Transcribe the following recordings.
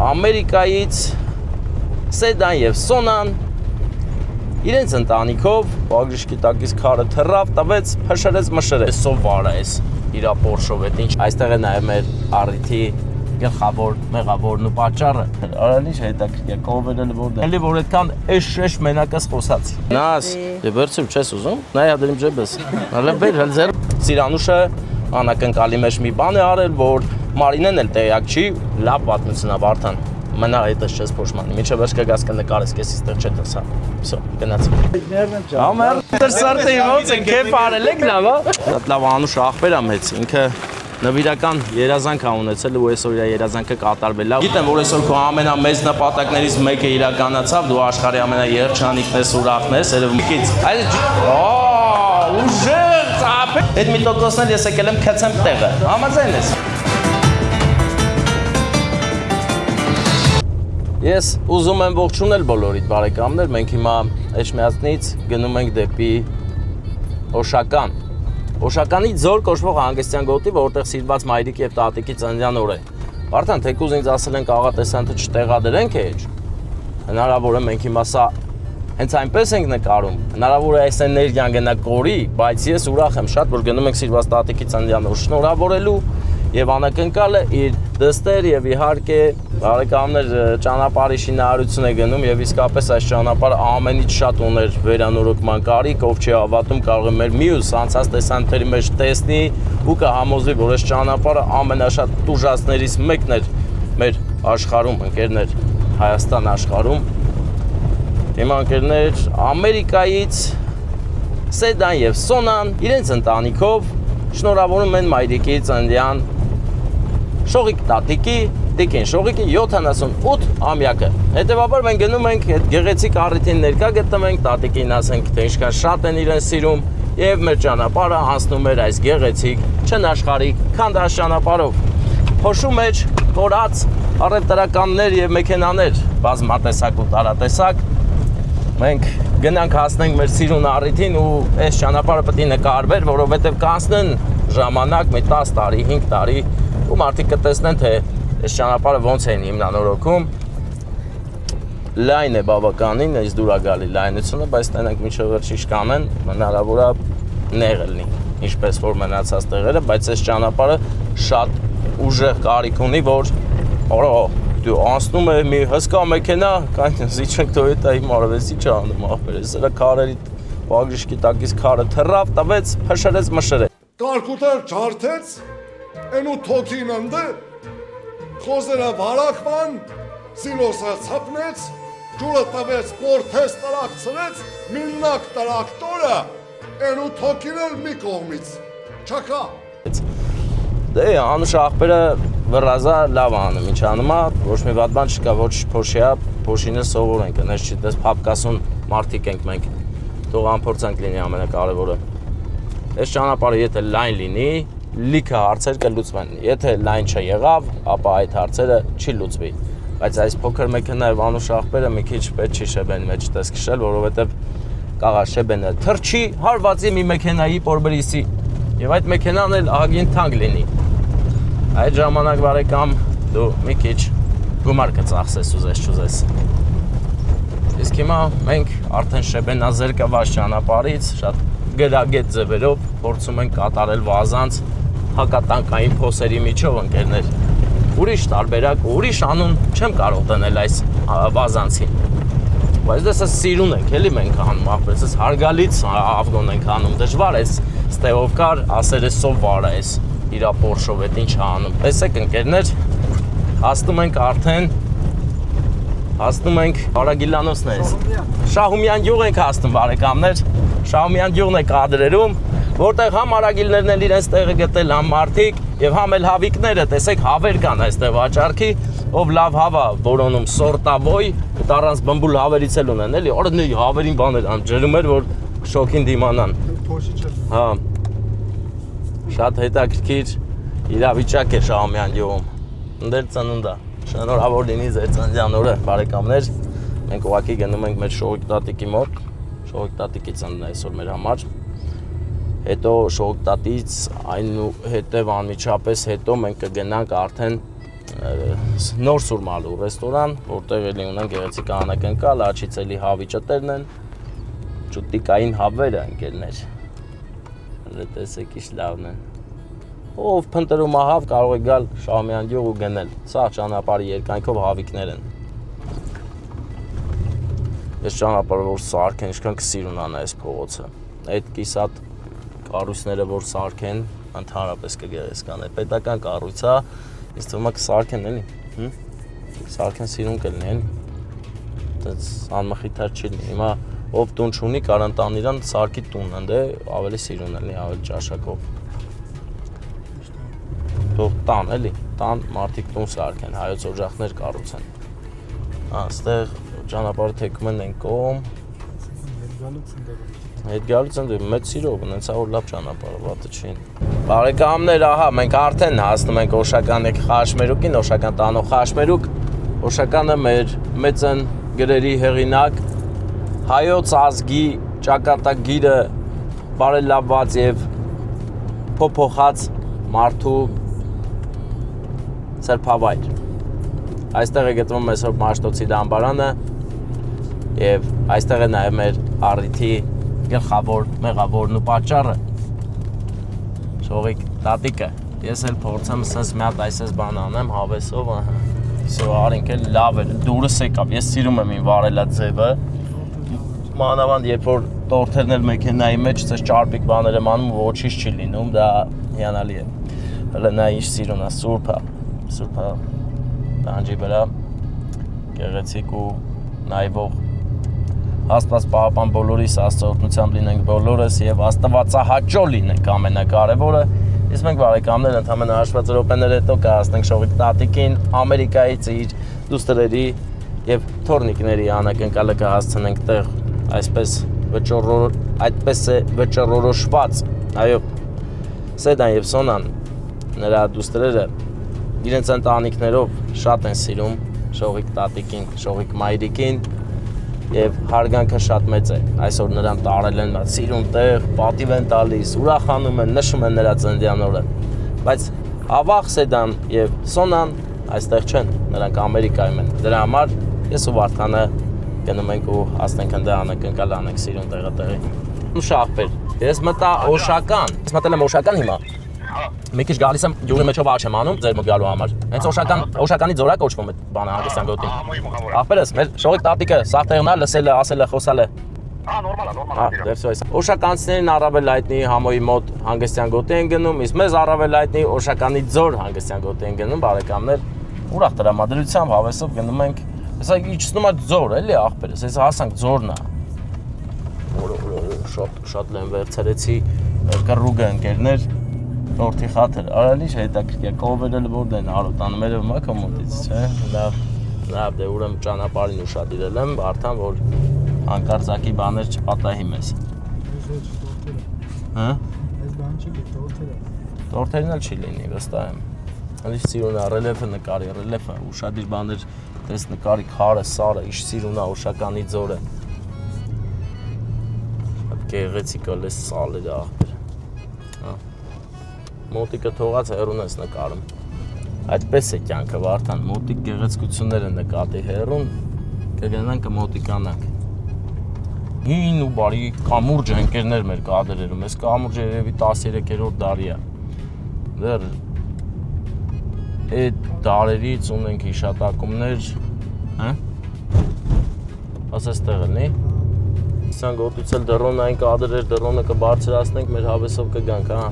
Ամերիկայից Սեդան եւ Սոնան իրենց ընտանիքով ագրիշկի տակից քարը թռավ, տվեց, փշրեց, մշրեց։ Սով վարա էս իրա Porsche-ով էդ ինչ։ Այստեղ է նաեւ մեր առիթի գլխավոր մեղավորն ու պատճառը։ Արան ինչ հետաքրքիր է, կողմերը որտեղ։ Էլի որ այդքան էշ մենակս խոսացի։ Նաս, դե վերցում չես ուզում։ Նայա դրիմ ջեբս։ Հələ բեր, հələ ձեր Սիրանուշը անակնկալի մեջ մի բան է արել, որ Մարինեն էլ տեղյակ չի, լավ պատմություն է Վարդան։ Մնա այդպես չես փոշմանի։ Միջև վերջ կգաս կնկարես, քեզ իստեղ չտեսա։ Всё, գնացի։ Ամեր, դրսարտի ոնց է քեփ արել եք լավ, հա։ Շատ լավ Անուշ ախպեր է մեծ, ինքը նվիրական երազանք ա ունեցել ու այսօր իր երազանքը կատարվել է։ Գիտեմ, որ այսօր քո ամենամեծ նպատակներից մեկը իրականացավ, դու աշխարհի ամենաերջանիկն ես, ուրախն ես, երևույթից։ Այս ուժեղ ծափ։ Այդ մի տոկոսն էլ ես եկել եմ քցեմ տեղը։ Համաձայն ես։ Ես ուզում եմ ողջունել բոլորիդ բարեկամներ, մենք հիմա Էջմիածնից գնում ենք դեպի Օշական։ Օշականի ձոր կոչվող հանգստյան գոտի, որտեղ սիրված մայրիկի եւ տատիկի ծննդյան օր է։ Արդեն թեկուզ ինձ ասել են աղատեսանքը չտեղադրենք էջ։ Հնարավոր է մենք հիմա սա հենց այնպես ենք նկարում։ Հնարավոր է այս էներգիան գնա կորի, բայց ես ուրախ եմ շատ, որ գնում ենք սիրված տատիկի ծննդյան օր շնորհավորելու եւ անակնկալը իր դստեր եւ իհարկե բարեկամներ ճանապարհի շինարարություն է գնում եւ իսկապես այս ճանապարհը ամենից շատ ուներ վերանորոգման կարիք, ով չի հավատում կարող է մեր մյուս անցած տեսանյութերի մեջ տեսնի ու կհամոզվի, որ այս ճանապարհը ամենաշատ տուժածներից մեկն էր մեր աշխարհում, ընկերներ, Հայաստան աշխարհում։ Հիմա ընկերներ Ամերիկայից Սեդան եւ Սոնան իրենց ընտանիքով շնորհավորում են մայրիկի ծննդյան Շողիկ տատիկի, տիկին Շողիկի 78 ամյակը։ Հետևաբար մենք գնում ենք այդ գեղեցիկ առիթին ներկա գտնվենք, տատիկին ասենք, թե ինչքան շատ են իրեն սիրում եւ մեր ճանապարհը անցնում էր այս գեղեցիկ չնաշխարհիկ քանդած ճանապարհով։ Փոշու մեջ կորած առևտրականներ եւ մեքենաներ, բազմատեսակ ու տարատեսակ։ Մենք գնանք հասնենք մեր սիրուն առիթին ու այս ճանապարհը պետք է նկարվեր, որովհետեւ կանցնեն ժամանակ, մի 10 տարի, 5 տարի ու մարդիկ կտեսնեն, թե այս ճանապարհը ոնց են հիմնանորոգում։ Լայն է բավականին, այս դուր է գալի լայնությունը, բայց տենանք միջով վերջի կանեն, հնարավոր է նեղ լինի, ինչպես որ մնացած տեղերը, բայց այս ճանապարհը շատ ուժեղ կարիք ունի, որ դու անցնում է մի հսկա մեքենա, կանին զիջենք Toyota-ի մարվեսի չանում ախպեր, սրա քարերի ագրիշկի տակից քարը թռավ, տվեց, փշրեց, մշրեց։ Կարկուտեր ջարդեց, այնու թոքին ընդ խոզերը վարակման, սիլոսը ցապնեց, ջուրը տվեց, պորթես տրակցրեց, միլնակ տրակտորը, այնու թոքին էլ մի կողմից, չակա։ Դե Անուշ ախպերը վռազա լավ անում, ինչ անում է, ոչ մի վատ բան չկա, ոչ փոշիա, փոշինը սովոր ենք, այնպես չի, դες փապկասուն մարդիկ ենք մենք, թող անփորձանք լինի ամենակարևորը։ Այս ճանապարհը եթե լայն լինի, լիքը հարցեր կլուծվեն, եթե լայն չեղավ, ապա այդ հարցերը չի լուծվի։ Բայց այս փոքր մեքենայով Անուշ ախպերը մի քիչ պետք չի շեբեն մեջ տես քշել, որովհետև կաղա շեբենը թրջի, հարվածի մի մեքենայի պորբրիսի, եւ այդ մեքենան էլ ահագին թանկ լինի։ Այդ ժամանակ բարեկամ դու մի քիչ գումար կծախսես ուզես չուզես։ Իսկ հիմա մենք արդեն շեբենազերկված ճանապարհից շատ գրագետ ձևերով փորձում ենք կատարել վազանց հակատանկային փոսերի միջով ընկերներ։ Ուրիշ տարբերակ, ուրիշ անուն չեմ կարող դնել այս վազանցին։ Բայց դες սիրուն ենք, էլի մենք անում, ախպերս հարգալից ավգոն ենք անում, դժվար է ստեով կար, ասել է սով վարա ես իրա Porsche-ով էդ ինչ անում։ Տեսեք ընկերներ, հասնում ենք արդեն, հասնում ենք Արագիլանոսն է։ Շահումյան գյուղ ենք հասնում բարեկամներ, Շահումյան գյուղն է կադրերում, որտեղ համ արագիլներն էլ իրենց տեղը գտել, համ մարդիկ եւ համ էլ հավիկները, տեսեք հավեր կան այստեղ վաճառքի, ով լավ հավա որոնում սորտավոյ, առանց բմբուլ հավերից էլ ունեն, էլի, օրդնի հավերին բաներ ամ ջրում էր, որ շոքին դիմանան։ Հա։ Շատ հետաքրքիր իրավիճակ է Շահումյան գյուղում։ Ընդեր ծնունդա։ Շնորհավոր լինի ձեր ծննդյան օրը, բարեկամներ։ Մենք ուղղակի գնում ենք մեր Շողիկ տատիկի մոտ։ Շողիկ տատիկի ծնունդն է այսօր մեր համար։ Հետո Շողիկ տատից այնուհետև անմիջապես հետո մենք կգնանք արդեն նոր սուրմալու ռեստորան, որտեղ էլի ունեն գեղեցիկ անակնկալ, աչից էլի հավի ճտերն են, ճուտիկային հավերը ընկերներ։ Հələ տեսեք ինչ լավն են։ Ով փնտրում է հավ կարող է գալ Շահումյան գյուղ ու գնել։ Սա ճանապարհի երկայնքով հավիկներ են։ Ես ճանապարհը որ սարքեն, ինչքան կսիրուն անա այս փողոցը։ Այդ կիսատ կառույցները որ սարքեն, ընդհանրապես կգեղեցկանե։ Պետական կառույց է, ինձ թվում է կսարքեն էլի։ Սարքեն սիրուն կլինի էլի։ Դից անմխիթար չի լինի։ Հիմա ով տուն չունի, կարան տան իրան սարքի տունն են, դե ավելի սիրուն լինի, ավելի ճաշակով։ Թող տան էլի, տան մարդիկ տուն սարքեն, հայոց օջախներ կառուցեն։ Այստեղ ճանապարհը թեքում են այն կողմ։ Հետ գալուց ընդ մեծ սիրով, ունեցա որ լավ ճանապարհը, վատը չի։ Բարեկամներ, ահա, մենք արդեն հասնում ենք Օշականի Խաշմերուկին, Օշական տանող Խաշմերուկ։ Օշականը մեր մեծն գրերի հեղինակ, հայոց ազգի ճակատագիրը բարելավված եւ փոփոխած մարդու սրբավայր։ Այստեղ է գտնվում այսօր Մաշտոցի դամբարանը եւ այստեղ է նաեւ մեր առիթի գլխավոր մեղավորն ու պատճառը։ Շողիկ տատիկը, ես էլ փորձեմ սենց մի հատ այսպես բան անեմ հավեսով, ահա։ Իսո արինք էլ լավ է, դուրս եկավ, ես սիրում եմ ին վարելա ձևը։ Մանավանդ երբ որ տորթերն էլ մեքենայի մեջ ցես ճարպիկ բաներ եմ անում, ոչինչ չի լինում, դա հիանալի է։ Հələ նա ինչ սիրուն է, սուրբա տանջի վրա գեղեցիկ ու նայվող Աստված պահապան բոլորիս աստծոօգնությամբ լինենք բոլորս եւ աստվածահաճո լինենք ամենակարևորը։ Իսկ մենք բարեկամներ ընդհանրապես հաշված րոպեներ հետո կհասնենք Շողիկ տատիկին Ամերիկայից իր դուստրերի եւ թորնիկների անակնկալը կհասցնենք տեղ այդպես է վճռորոշված։ Այո, Սեդան եւ Սոնան նրա դուստրերը իրենց ընտանիքներով շատ են սիրում Շողիկ տատիկին, Շողիկ մայրիկին եւ հարգանքը շատ մեծ է։ Այսօր նրան տարել են սիրուն տեղ, պատիվ են տալիս, ուրախանում են, նշում են նրա ծննդյան օրը։ Բայց ավաղ Սեդան եւ Սոնան այստեղ չեն, նրանք Ամերիկայում են։ Դրա համար ես ու Վարդանը գնում ենք ու հասնենք ընդ անակնկալ անենք սիրուն տեղը տեղի։ Շախպեր, ես մտա Օշական, ես մտել եմ Օշական հիմա։ Մի քիչ գալիս եմ յուղի մեջով աչ եմ անում ձեր մոտ գալու համար։ Հենց Օշականի ձորա կոչվում է բանը հանգստյան գոտին։ Ախպերս, մեր Շողիկ տատիկը սաղ տեղն է, լսել է, ասել է, խոսալ է։ Նորմալ է։ Օշականցիներին առավել հայտնի Համոյի մոտ հանգստյան գոտի են գնում, իսկ մեզ առավել հայտնի Օշականի ձոր հանգստյան գոտի են գնում, բարեկամներ։ Ուրախ տրամադրությամբ հավեսով գնում ենք։ Հեսա իջնում է ձոր, էլի ախպերս, հեսա հասանք ձորն է։ Շատ լեն վերցրեցի կռուգը ընկերներ։ Տորթի խաթր, արալի հետաքրքիր կովերը որտե են արոտանում երևում է քո մոտից, չէ՞։ Լավ, դե ուրեմն ճանապարհին ուշադիրել եմ, արդեն որ հանկարծակի բաներ չպատահի մեզ։ Հա? Այս բան չի տորթերը։ Տորթերն էլ չի լինի, վստահ եմ։ Հələ սիրուն է ռելիեֆը նկարի, ռելիեֆը ուշադիր բաներ տես նկարի քարը, սարը, ինչ սիրուն է Օշականի ձորը։ Այդ գեղեցիկ է լես սալերը ախպեր։ Հա։ Մոտիկը թողած հեռուն ես նկարում։ Այդպես է կյանքը Վարդան, մոտիկ գեղեցկություններ են նկատի հեռուն, կգնանք կմոտիկանանք։ Հին ու բարի կամուրջ ընկերներ մեր կադրերում, այս կամուրջը երևի 13-րդ դարի է։ Դեռ այդ դարերից ունենք հիշատակումներ, հա։ Ասես տեղ էլի։ Սան գոտուցել դրոնային կադրեր, դրոնը կբարձրացնենք, մեր հավեսով կգանք, հա։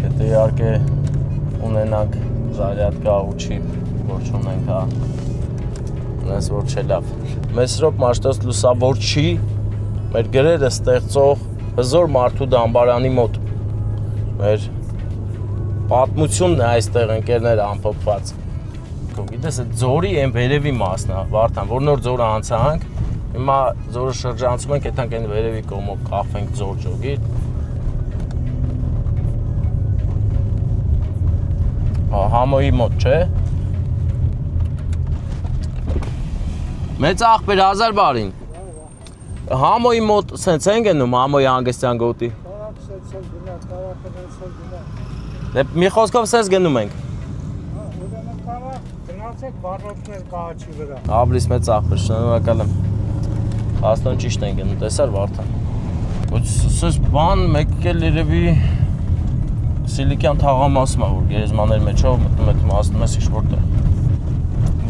Եթե իհարկե ունենանք զարյատկա ու չիպ, որ չունենք, հա, ունես որ չէ լավ։ Մեսրոպ Մաշտոց լուսավորչի մեր գրերը ստեղծող հզոր մարդու դամբարանի մոտ։ Մեր պատմությունն է այստեղ ընկերները ամփոփված։ Գիտես, այդ ձորի այն վերևի մասն է, Վարդան, որ նոր ձորը անցանք, հիմա ձորը շրջանցում ենք, այդտեղ այն վերևի կողմով կախվենք ձոր ջոգի։ Համոյի մոտ, չէ։ Մեծ ախպեր 1000 բարին։ Համոյի մոտ սենց են գնում Համոյի հանգստյան գոտի։ Դե մի խոսքով սենց գնում ենք։ Տեսեք վառոդներ կահաչի վրա։ Աբլիս մեծ աղբեր, շնորհակալ եմ։ Հաստան ճիշտ են գնում, տեսար Վարդան։ Սս բան մեկ էլ երևի Սիլիկյան թաղամասն է, որ գերեզմանների մեջով մտնում է, ասում ես ինչ որտեղ։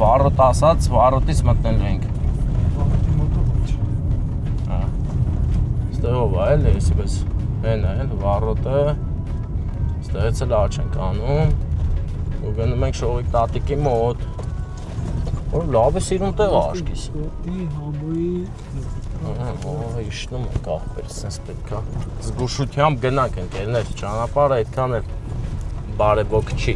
Վառոդ ասած, վառոդից մտնելու ենք։ Ստեղով է էլ էսի պես հեն է, վառոդը ստեղից էլ աչ ենք անում ու գնում ենք շողիկ տատիկի մոտ որ լավ է սիրուն տեղ աշկիս Գոտի համոյի իշնում ենք աղբեր, սենց պետք է զգուշությամբ գնանք ընկերներ, ճանապարհը այդքան էլ բարեբոք չի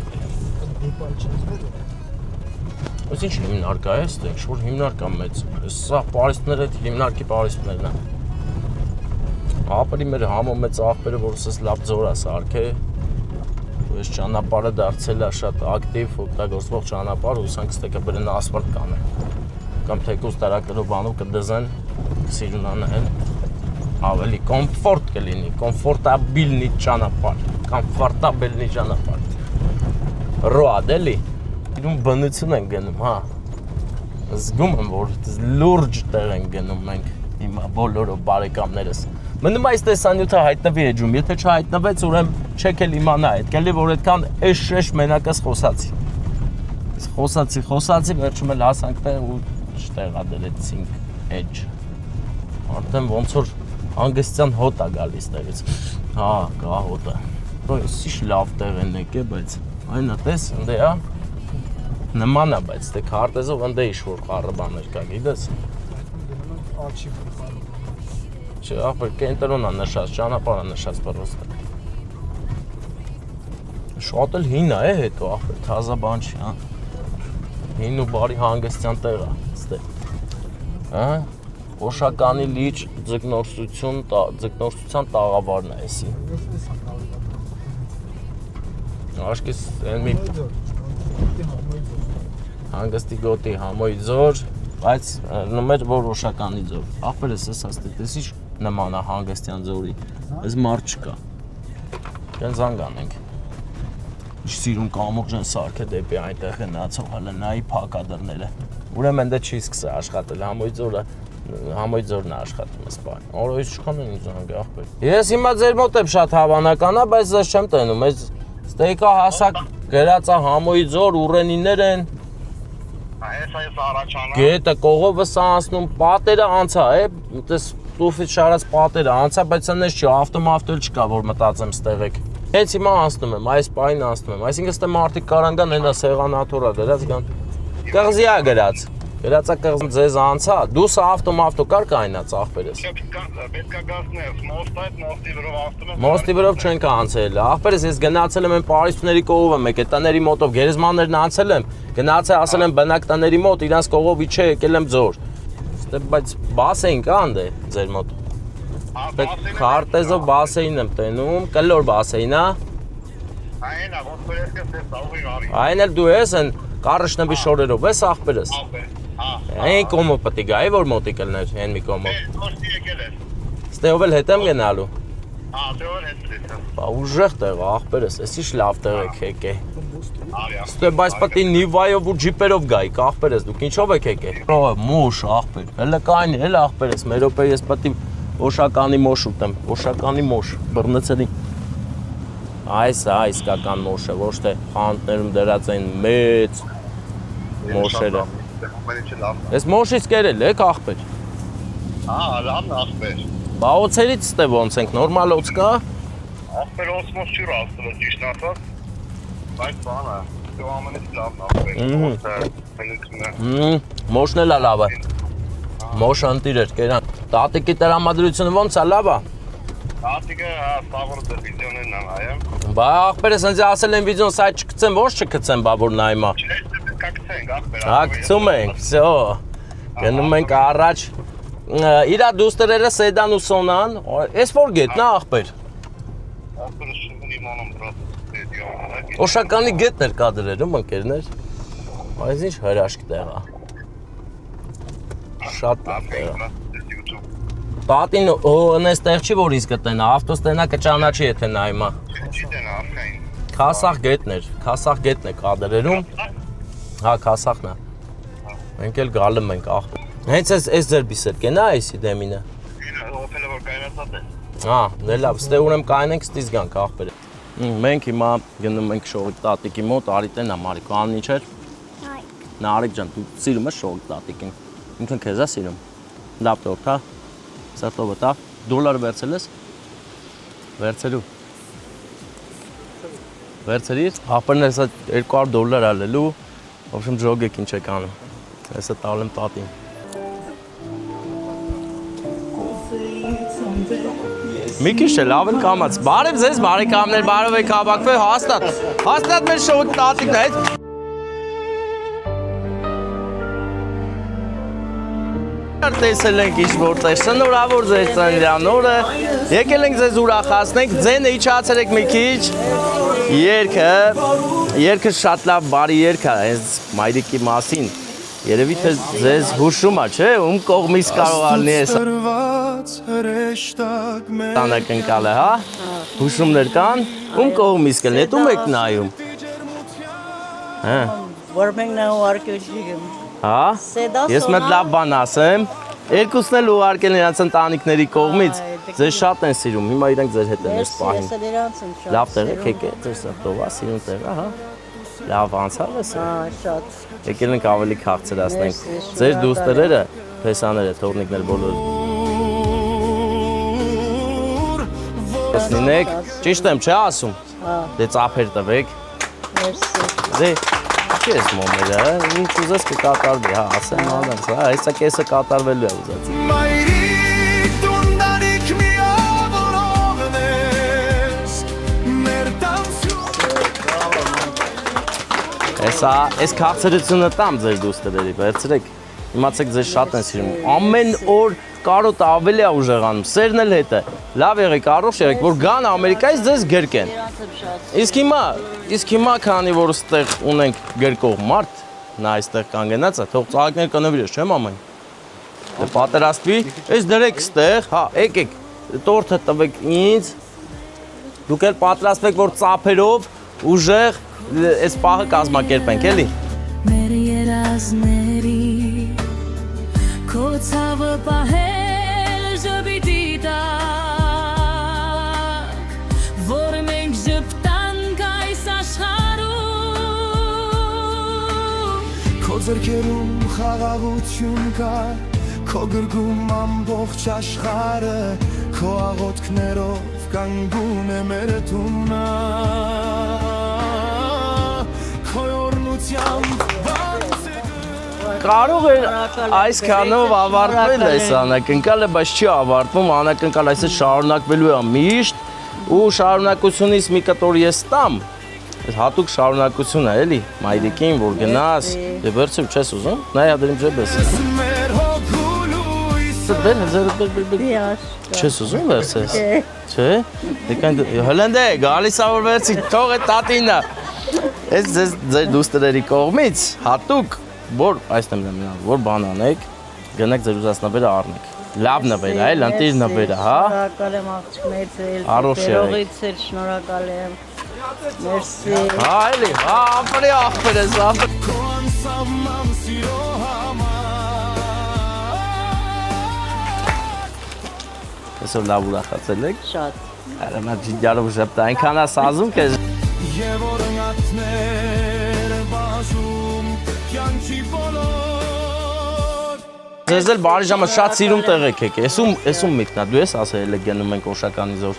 Ось ինչ հիմնարկ է այստեղ, շուտ հիմնարկ է մեծ Սա պարիսպները, հիմնարկի պարիսպներն են Ապրի մեր համո մեծ աղբերը, որ սես լավ ձոր է սարք է Այս ճանապարհը դարձել է շատ ակտիվ, օգտագործվող ճանապարհ, ուսանք ստեկը բրեն ասֆալտ կանեն Կամ թեկուզ տարակներով բանով կդզեն, սիրունանեն ավելի կոմֆորտ կլինի, կոմֆորտաբիլնի ճանապարհ, կոմֆորտաբիլնի ճանապարհ Ռոադ էլի, իրում բնություն են գնում, հա Զգում եմ, որ լուրջ տեղ են գնում մենք, հիմա բոլորով բարեկամներս Մնում այս տեսանյութը հայտնվի էջում, եթե չհայտնվեց, ուրեմն չեք էլ իմանա, այդքան որ այդքան էշ մենակս խոսացի, վերջում էլ հասանք տեղ ու չտեղադրեցինք էջ Արդեն ոնց որ հանգստյան հոտ է գալիս տեղից Հա, կա հոտը Այս ինչ լավ տեղ են եկե, բայց այն է տես, ընդե է Նման է, բայց թե քարտեզով ընդե ինչ-որ խառը բաներ կա, գիտես Աչի փոխարոն Չէ, ախպեր, կենտրոն է նշած, ճանապարհ է նշած բռոստը Շատ էլ հին է հետո, ախպեր, թազա բան չի, հա Հին ու բարի հանգստյան տեղ է, ստեղ Հա, Օշականի լիճ ձկնորսության տաղավարն է էսի Աշկիս են մի հանգստի գոտի համոյի ձոր Բայց նմեր որ Օշականի ձոր Ախպեր ես ասած ինչ նման է հանգստյան ձորի Ես մարդ չկա Կեն զանգ անենք Ինչ սիրուն կամուղ են սարք է դեպի այնտեղ գնացող հələ նայի փակադրները Ուրեմն դե չի սկսա աշխատել Համոյի ձորն է աշխատում ես բան Օրոյից չքան են զանգ ախպեր Ես հիմա ձեր մոտ եմ շատ հավանական է բայց ես չեմ տենում Ես ստեյկա հասակ գրած է Համոյի ձոր ուռենիներ են Այս առաջանա Գետը կողովը սա անցնում պատերը անցա Տես տուֆից շարած պատերը անցա բայց անես չի ավտոմավտոլ չկա որ մտածեմ ստեղ եք Հենց հիմա անցնում եմ այս պայն անցնում եմ այսինքն ստե մարդիկ կարան գան հենա սեղանաթորա դրած գան Կղզի է գրած Գրածա կղզի ձեզ անցա դու սա ավտոմավտո կար կայնած աղբերս Պետքա գասներ մոստի վրով անցնում եմ Մոստի վրով չենք անցել աղբերս ես գնացել եմ այն պարիսպների կողովը մեկ է տների մոտով գերեզմաններն անցել եմ Գնացել ասել եմ բնակ տների մոտ իրանց կողով իջե եկել եմ ձոր Ստե բայց բասեին կա անդե ձեր մոտ Քարտեզով բասեին եմ տենում կլոր բասեին հա Այն է ոնց որ ես կես աղի արի Այն էլ դու ես են կարշնվի շորերով ես աղբերս Այն կոմը պտի գայի որ մոտիկ ելներ հեն մի կոմով Ոստի եկել ես Ստեով էլ հետ եմ գնալու Դեոր հետ Բա ուժեղ տեղ աղբերս ես ինչ լավ տեղ եք եկե Արիա Ստե բայց պտի նիվայով ու ջիպերով գայի աղբերս դուք ինչով եք եկե Մոշ աղբեր հələ կային էլ աղբերս մերոպե ես պտի Օշականի մոշ ուտեմ Օշականի մոշ բռնեցելի Այս է իսկական մոշը ոչ թե խանութներում դրած են մեծ մոշերը Ես մոշից կերել եք աղբեր լավն աղբեր Բա օծերից ստե ոնց ենք նորմալ օծ կա Աղբեր ոսմոս չուր աստվել ճիշտ ասած Բայց բանը դու ամենից լավն աղբեր Մոշն էլ է լավ է Մոշը ընտիր էր կերան Տատիկի տրամադրությունը ոնց է լավ է Տատիկը սավոր դեպիզյոնեն է նայեմ Բա աղբերս ինձ ասել են վիդեոն սայթ չկցեմ ոչ չկցեմ բա որ նայմա Կակցենք աղբեր Հա կցում ենք վсё Գնում ենք առաջ Իրա դուստերերը սեդան ու սոնան Էս որ գետնա աղբեր Աղբերը շուտ իմանամ դրած Օշականի գետներ կա դրերում ընկերներ Այս ինչ հրաշք տեղ է Շատ տեղ է Տատին հոնես տեղ չի որ ինձ կտնա ավտոս տենա կճանաչի եթե նայմա Չի տենա աղքային Քասախ գետներ է կա դրերում Հա, Կասախն է։ Մենք էլ գալու ենք աղբեր։ Հենց այս ձեր բիսեր կենա այսի դեմինը։ Օփելը որ կայացած է։ Հա, դե լավ, ստե ուրեմն կայնենք ստից գանք աղբեր։ Մենք հիմա գնում ենք Շողիկ տատիկի մոտ, Արիտեն ա Մարիկ, անունի չէր։ Հայ։ Նարիկ ջան, դու սիրում ես Շողիկ տատիկին։ Ինքն քեզ է սիրում։ Լավ տորտ, հա։ Սրտովը տա։ Դոլար վերցել ես։ Վերցելու։ Վերցրիր, աղբերն հեսա $200 ալելու, в общем ժոգեք ինչ եք անում։ Հեսա տալ եմ տատին։ Մի քիչ էլ ավել կամած։ Բարև ձեզ, բարեկամներ, բարև եք հավաքվել, հաստատ մեր Շողիկ տատիկն է։ Տեսել ենք ինչ-որտեղ, շնորհավոր ձեր ծննդյան օրը, եկել ենք ձեզ ուրախացնենք, ձենը իջացրեք մի քիչ, երգը շատ լավ բարի երգ է, հենց Մայրիկի մասին, երևի թե ձեզ հուշում է, չէ, ում կողմից կարող ալնի ես անակնկալ է, հա, հուշումներ կան, ում կողմից կլնի, ետ ում եք նայում, որ մենք նա ուարկել եմ։ հա, ես մետ լավ բան ասեմ, երկուսն էլ ուղարկել նրանց ընտանիքների կողմից, ձեզ շատ են սիրում, հիմա իրենք ձեր հետ են ես պահին։ Լավ տեղ եք եկել, ձեր սրտով է, սիրուն տեղ է, հա, լավ անցավ ես է։ Շատ։ Եկել ենք ավելի քաղցրացնենք, ձեր դուստերերը, փեսաները, թորնիկներ բոլոր։ Լինեք, ճիշտ եմ, չէ ասում, դե ծափեր տվեք, դե Չի ես մոմերը, ինչ ուզես կկատարվի, հա, ասեմ անց, հա, այսա կեսը կատարվելու է ուզած։ Մայրիկ տունդանիք միավորողն ես, մեր Հեսա, այս քաղցրությունը տամ ձեր դուստերերի, վերցրեք, իմացեք ձեզ շատ են սիրում, ամեն օր կարոտը ավելի է ուժեղանում, սերն էլ հետ է, լավ եղեք, առողջ եղեք, որ գան Ամերիկայից ձեզ գրկեն։ Իսկ հիմա քանի որ ստեղ ունենք գրկող մարդ, նա այստեղ կանգնած է, թող ծաղիկներ կնվիրես, չէ՞ մամային։ Դե պատերաստվի, այս դրեք ստեղ, հա, եկեք, տորթը տվեք ինձ, դուք էլ պատրաստվեք, որ ծափերով ուժեղ այս պահը կազմակերպենք, էլի։ Մեր երազների քո ցավը պահել ժպիտի տակ, որ մենք ժպտանք այս աշխարհում, քո ձեռքերում խաղաղություն կա, քո գրկում ամբողջ աշխարհը, քո աղոթքներով կանգուն է մեր տունը, քո օրնությամբ Կարող էր այսքանով ավարտվել այս անակնկալը, բայց չի ավարտվում, անակնկալ այսպես շարունակվելու է միշտ ու շարունակությունից մի կտոր ես տամ, հատուկ շարունակություն է էլի, Մայրիկին, որ գնաս, դե վերցրու չես ուզում, նայ հադրիմ ջեբես։ Չես ուզում վերցես, չէ, հլնդե, գալիս ա որ վերցի, թող է տատինը, ես ձեր դուստերերի կողմից, հատուկ, որ այսնեմ նմինալ, որ բան անեք, գնեք ձեր ուզած նվերը առնեք, լավ նվերը, այլ ընտիր նվերը, հա։ Շնորհակալ եմ աղջիկներից էլ, Առողջ եղեք։ տերողից էլ շնորհակալ եմ, մերսի։ Հա, էլի, հա, ապրի աղբեր ես, ապրի։ Քո անսահման սիրո համար Այսօր լավ ուրախացել եք։ Շատ։ Այրամա ջիջարով ժպտա, այնքան է սազում կեզ։ Եվ օրնացներ բաժում կյանքի բոլոր Ձեզ էլ բարի ժամը շատ սիրում տեղեք եք, էսում միտքնա, դու ես ասել եք գնում ենք Օշականի զոր։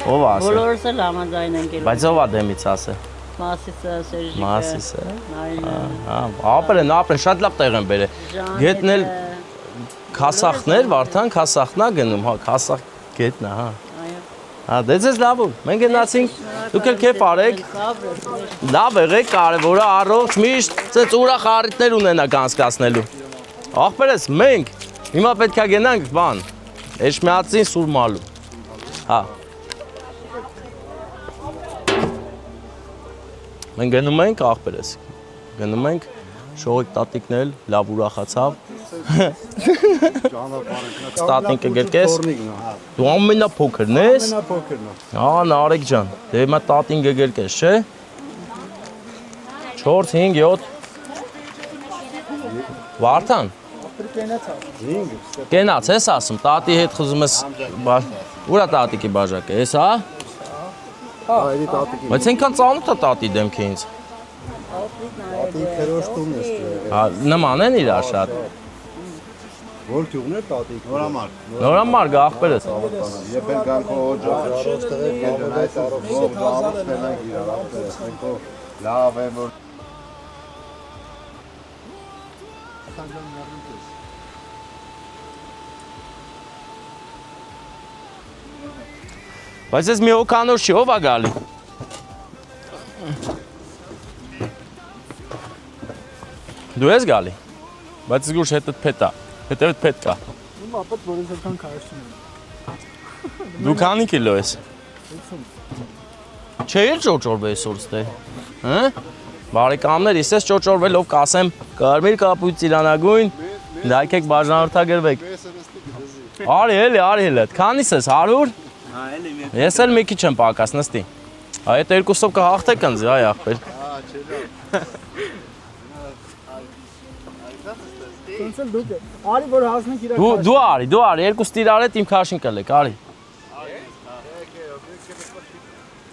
Ով ասել։ Բոլորս էլ համաձայն ենք ելում։ Բայց ով է դեմից ասել։ Մասիսը, Սերժիկը։ Մասիսը։ Նարինը։ Հա, ապրեն, շատ լավ տեղ են բերել։ Գետնել Քասախներ, Վարդան Քասախնա գնում, հա, Քասախ գետնա, հա։ Այո։ Հա, դե ձեզ լավում։ Մենք գնացինք, դուք էլ քեֆ արեք։ Լավ եղեք, կարևորը առողջ միշտ ցած ուրախ առիթներ ունենաք անցկացնելու։ Ախպերս մենք հիմա պետք է գնանք բան։ Էշմիածին Սուրմալու։ Հա։ Մենք գնում ենք ախպերս։ Գնում ենք Շողիկ տատիկն էլ լավ ուրախացավ։ Տատին կգրկես։ Դու ամենափոքրն ես։ Ամենափոքրն է։ Հա, Նարեկ ջան, դե հիմա տատին կգրկես, չէ։ 4, 5, 7, Վարդան։ Կենաց ես ասում, տատի հետ խզում ես, ուրա տատիկի բաժակ է, ես հա? Բայց ենքան ծանոթ է տատի դեմքը ինձ։ Նման են իրար շատ։ Որ թյուղն է տատիկ։ Նորամար։ Նորամար աղբերս։ Եվ էլ գան քո օջախը շոստեղել գերնայց ով գավը ստենանք իրար աղբերս։ Մենք լավ է որ Բայց ես մի հոկանոր չի, ով է գալի։ Դու ես գալի։ Բայց զգուշ հետդ փետ է։ Հետևդ փետ կա։ Իմ ապետ որ ես այդքան քաշում եմ։ Դու քանի կիլո ես։ 50։ Չէ՞ ճոճորվել այսօր ստե։ Հա? Բարեկամներ, ես ճոճորվելով կասեմ կարմիր կապույտ ծիրանագույն, դայքեք բաժանորդագրվեք։ Արի էլի, քանիս ես 100։ Ես էլ մի քիչ եմ պակաս նստի։ Այդ երկուսով կհաղթեք ինձ, այ ախպեր։ Ոնց էլ դուք արի որ հասնենք իրար։ Դու արի, երկուս տիրար հետ իմ քաշին կլեք, արի։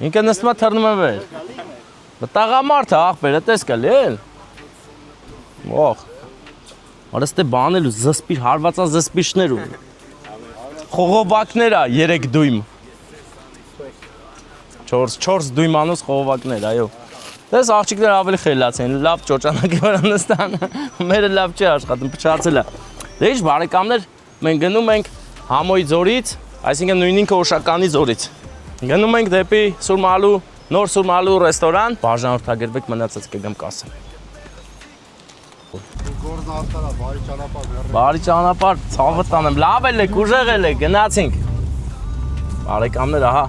Ինքը նստում է թռնում է վեր։ Տաղամարդ է ախպեր, էտես կլի էլ։ Ող։ Արա ստե բանել ու զսպիր, հարվածած զսպիչներ ու։ Խողովակներ է 3 դույմ։ 4 դույմանոց խողովակներ, այո։ Դες աղջիկներ ավելի խելաց են, լավ ճոճանակի վրա նստան, մերը լավ չի աշխատում, փչացել է։ Դե ինչ բարեկամներ, մենք գնում ենք Համոյի ձորից, այսինքն նույն ինքը Օշականի ձորից։ Գնում ենք դեպի Սուրմալու, նոր Սուրմալու ռեստորան, բաժանորդագրվեք մնացած կգամ կասեմ։ գործն արտարա, բարի ճանապարհ։ Բարի ճանապարհ, ցավը տանեմ, լավ էլ եք, ուժեղ էլ եք, գնացինք։ Բարեկամներ, ահա,